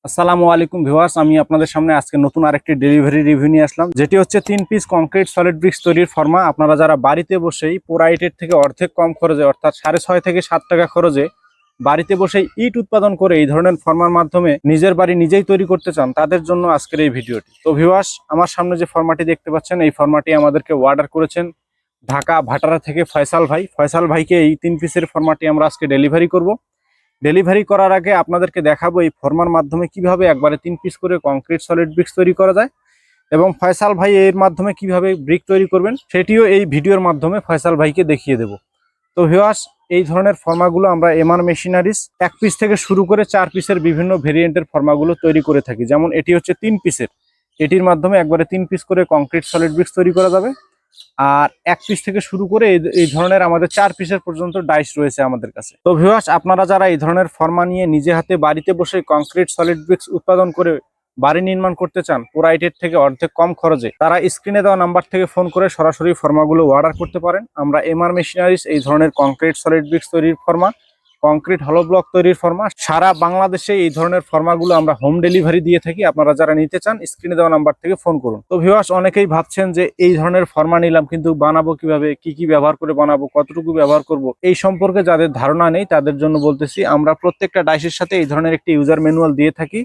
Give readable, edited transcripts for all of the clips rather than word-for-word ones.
আসসালামু আলাইকুম ভিউয়ার্স, আমি আপনাদের সামনে আজকে নতুন আরেকটি ডেলিভারি রিভিউ নিয়ে আসলাম, যেটি হচ্ছে 3 পিস কংক্রিট সলিড ব্রিক্স তৈরির ফর্মা। আপনারা যারা বাড়িতে বসেই পোরাইটের থেকে অর্ধেক কম খরচে অর্থাৎ 6.5 থেকে 7 টাকা খরচে বাড়িতে বসেই ইট উৎপাদন করে এই ধরনের ফর্মার মাধ্যমে নিজের বাড়ি নিজেই তৈরি করতে চান, তাদের জন্য আজকের এই ভিডিওটি। তো ভিউয়ার্স, আমার সামনে যে ফর্মাটি দেখতে পাচ্ছেন, এই ফর্মাটি আমাদেরকে অর্ডার করেছেন ঢাকা ভাটারা থেকে ফয়সাল ভাই। ফয়সাল ভাইকে এই 3 পিসের ফর্মাটি আমরা আজকে ডেলিভারি করব। ডেলিভারি করার আগে আপনাদেরকে দেখাবো এই ফর্মার মাধ্যমে কিভাবে একবারে 3 পিস করে কংক্রিট সলিড ব্রিক্স তৈরি করা যায়, এবং ফয়সাল ভাই এর মাধ্যমে কিভাবে ব্রিক তৈরি করবেন সেটিও এই ভিডিওর মাধ্যমে ফয়সাল ভাইকে দেখিয়ে দেব। তো ভিউয়ার্স, এই ধরনের ফর্মাগুলো আমরা এমআর মেশিনারিজ 1 পিস থেকে শুরু করে 4 পিসের বিভিন্ন ভেরিয়েন্টের ফর্মাগুলো তৈরি করে থাকি। যেমন এটি হচ্ছে 3 পিসের, এটির মাধ্যমে একবারে 3 পিস করে কংক্রিট সলিড ব্রিক্স তৈরি করা যাবে। আর 1 পিস থেকে শুরু করে এই ধরনের আমাদের 4 পিসের পর্যন্ত ডাইস রয়েছে আমাদের কাছে। তো ভিউয়ার্স, আপনারা যারা এই ধরনের ফর্মা নিয়ে নিজে হাতে বাড়িতে বসে কংক্রিট সলিড ব্রিক্স উৎপাদন করে বাড়ি নির্মাণ করতে চান পোরাইটের থেকে অর্ধেক কম খরচে, তারা স্ক্রিনে দেওয়া নাম্বার থেকে ফোন করে সরাসরি ফর্মাগুলো অর্ডার করতে পারেন। আমরা এমআর মেশিনারিজ এই ধরনের কংক্রিট সলিড ব্রিক্স তৈরির ফর্মা, কংক্রিট হলো ব্লক তৈরির ফর্মা, সারা বাংলাদেশে এই ধরনের ফর্মাগুলো আমরা হোম ডেলিভারি দিয়ে থাকি। আপনারা যারা নিতে চান স্ক্রিনে দেওয়া নাম্বার থেকে ফোন করুন। তো ভিউয়ার্স, অনেকেই ভাবছেন যে এই ধরনের ফর্মা নিলাম, কিন্তু বানাবো কিভাবে, কি কি ব্যবহার করে বানাবো, কতটুকু ব্যবহার করব, এই সম্পর্কে যাদের ধারণা নেই তাদের জন্য বলতেছি, আমরা প্রত্যেকটা ডাইসের সাথে এই ধরনের একটি ইউজার ম্যানুয়াল দিয়ে থাকি,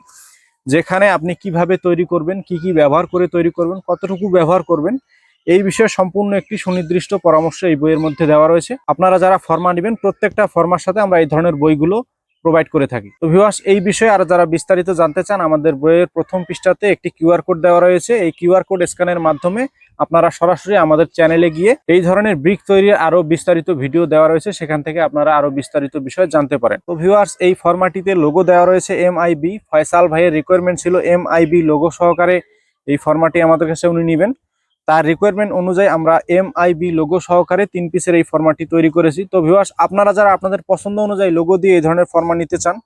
যেখানে আপনি কিভাবে তৈরি করবেন, কি কি ব্যবহার করে তৈরি করবেন, কতটুকু ব্যবহার করবেন, এই বিষয়ে সম্পূর্ণ একটি সুনির্দিষ্ট পরামর্শ এই বইয়ের মধ্যে দেওয়া রয়েছে। আপনারা যারা ফর্মা নেবেন প্রত্যেকটা ফর্মার সাথে আমরা এই ধরনের বইগুলো প্রোভাইড করে থাকি। তো ভিউয়ার্স, এই বিষয়ে আর যারা বিস্তারিত জানতে চান, আমাদের বইয়ের প্রথম পৃষ্ঠাতে একটি কিউআর কোড দেওয়া রয়েছে। এই কিউআর কোড স্ক্যানের মাধ্যমে আপনারা সরাসরি আমাদের চ্যানেলে গিয়ে এই ধরনের ব্রিক তৈরির আরো বিস্তারিত ভিডিও দেওয়া রয়েছে, সেখান থেকে আপনারা আরো বিস্তারিত বিষয় জানতে পারেন। তো ভিউয়ার্স, এই ফরম্যাটটিতে লোগো দেওয়া রয়েছে MIB। ফয়সাল ভাইয়ের রিকোয়ারমেন্ট ছিল MIB লোগো সহকারে এই ফরম্যাটটি আমাদের কাছে উনি নেবেন। তার রিকোয়ারমেন্ট অনুযায়ী আমরা MIB লোগো সহকারে 3 পিসের এই ফরম্যাটটি তৈরি করেছি। তো ভিউয়ার্স, আপনারা যারা আপনাদের পছন্দ অনুযায়ী লোগো দিয়ে এই ধরনের ফরম্যাট নিতে চান,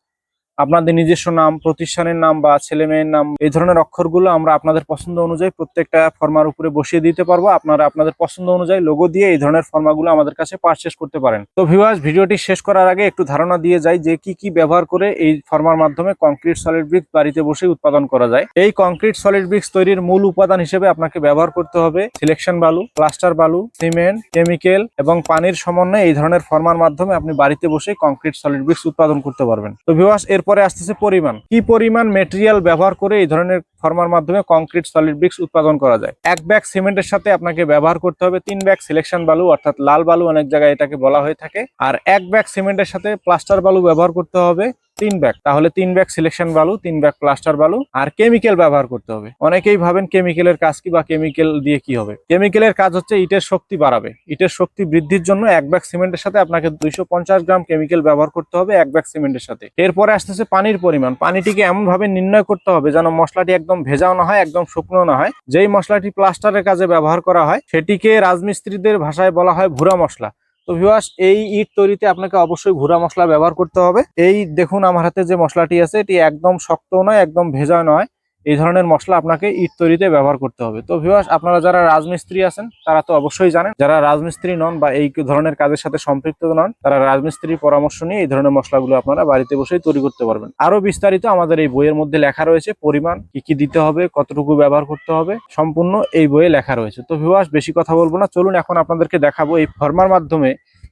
আপনাদের নিজস্ব নাম, প্রতিষ্ঠানের নাম বা ছেলে মেয়ের নাম, এই ধরনের অক্ষরগুলো আমরা আপনাদের পছন্দ অনুযায়ী প্রত্যেকটা ফর্মার উপরে বসিয়ে দিতে পারবো। আপনারা আপনাদের পছন্দ অনুযায়ী লোগো দিয়ে এই ধরনের ফর্মাগুলো আমাদের কাছে পারচেজ করতে পারেন। তো ভিউয়ার্স, ভিডিওটি শেষ করার আগে একটু ধারণা দিয়ে যাই যে কি কি ব্যবহার করে এই ফর্মার মাধ্যমে কংক্রিট সলিড ব্রিক্স বাড়িতে বসে উৎপাদন করা যায়। এই কংক্রিট সলিড ব্রিক্স তৈরির মূল উপাদান হিসেবে আপনাকে ব্যবহার করতে হবে সিলেকশন বালু, প্লাস্টার বালু, সিমেন্ট, কেমিক্যাল এবং পানির সমন্বয়ে এই ধরনের ফর্মার মাধ্যমে আপনি বাড়িতে বসে কংক্রিট সলিড ব্রিক্স উৎপাদন করতে পারবেন। তো ভিউয়ার্স, এরপরে আসতেছে পরিমাণ। কি পরিমাণ মেটেরিয়াল ব্যবহার করে এই ধরনের ফর্মার মাধ্যমে কংক্রিট সলিড ব্রিক্স উৎপাদন করা যায়। 1 ব্যাগ সিমেন্টের সাথে আপনাকে ব্যবহার করতে হবে 3 ব্যাগ সিলেকশন বালু, অর্থাৎ লাল বালু অনেক জায়গায় এটাকে বলা হয়ে থাকে। আর 1 ব্যাগ সিমেন্টের সাথে প্লাস্টার বালু ব্যবহার করতে হবে 3 ব্যাগ। তাহলে 3 ব্যাগ সিলেকশন বালু, 3 ব্যাগ প্লাস্টার বালু। আর কেমিক্যাল ব্যবহার করতে হবে। অনেকেই ভাবেন কেমিক্যালের কাজ কি বা কেমিক্যাল দিয়ে কি হবে। কেমিক্যালের কাজ হচ্ছে ইটের শক্তি বাড়াবে। ইটের শক্তি বৃদ্ধির জন্য 1 ব্যাগ সিমেন্টের সাথে আপনাকে 250 গ্রাম কেমিক্যাল ব্যবহার করতে হবে 1 ব্যাগ সিমেন্টের সাথে। এরপরে আসতেছে পানির পরিমাণ। পানিটিকে এমন ভাবে নির্ণয় করতে হবে যেন মশলাটি একদম ভেজাও না হয়, একদম শুকনো না হয়। যেই মশলাটি প্লাস্টারের কাজে ব্যবহার করা হয় সেটিকে রাজমিস্ত্রিদের ভাষায় বলা হয় ভুরা মশলা। তো ভিউয়ার্স, এই ইট তৈরিতে আপনাকে অবশ্যই ভুরা মশলা ব্যবহার করতে হবে। এই দেখুন আমার হাতে যে মশলাটি আছে, এটি একদম শক্ত নয়, একদম ভেজা নয়। এই ধরনের মশলা আপনাকে ইট তৈরিতে ব্যবহার করতে হবে। তো ভিউয়ার্স, আপনারা যারা রাজমিস্ত্রি আছেন তারা তো অবশ্যই জানেন। যারা রাজমিস্ত্রি নন বা এই ধরনের কাজের সাথে সম্পৃক্ত নন, তারা রাজমিস্ত্রির পরামর্শ নিয়ে এই ধরনের মশলাগুলো আপনারা বাড়িতে বসেই তৈরি করতে পারবেন। আরো বিস্তারিত আমাদের এই বইয়ের মধ্যে লেখা রয়েছে, পরিমাণ কি কি দিতে হবে, কতটুকু ব্যবহার করতে হবে, সম্পূর্ণ এই বইয়ে লেখা রয়েছে। তো ভিউয়ার্স, বেশি কথা বলবো না, চলুন এখন আপনাদেরকে দেখাবো এই ফর্মার মাধ্যমে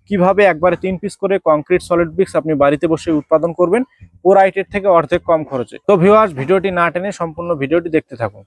কিভাবে একবারে 3 পিস করে কংক্রিট সলিড ব্রিক্স আপনি বাড়িতে বসে উৎপাদন করবেন পোরাইটের থেকে অর্ধেক কম খরচে। তো ভিউয়ার্স, ভিডিওটি না টেনে সম্পূর্ণ ভিডিওটি দেখতে থাকুন।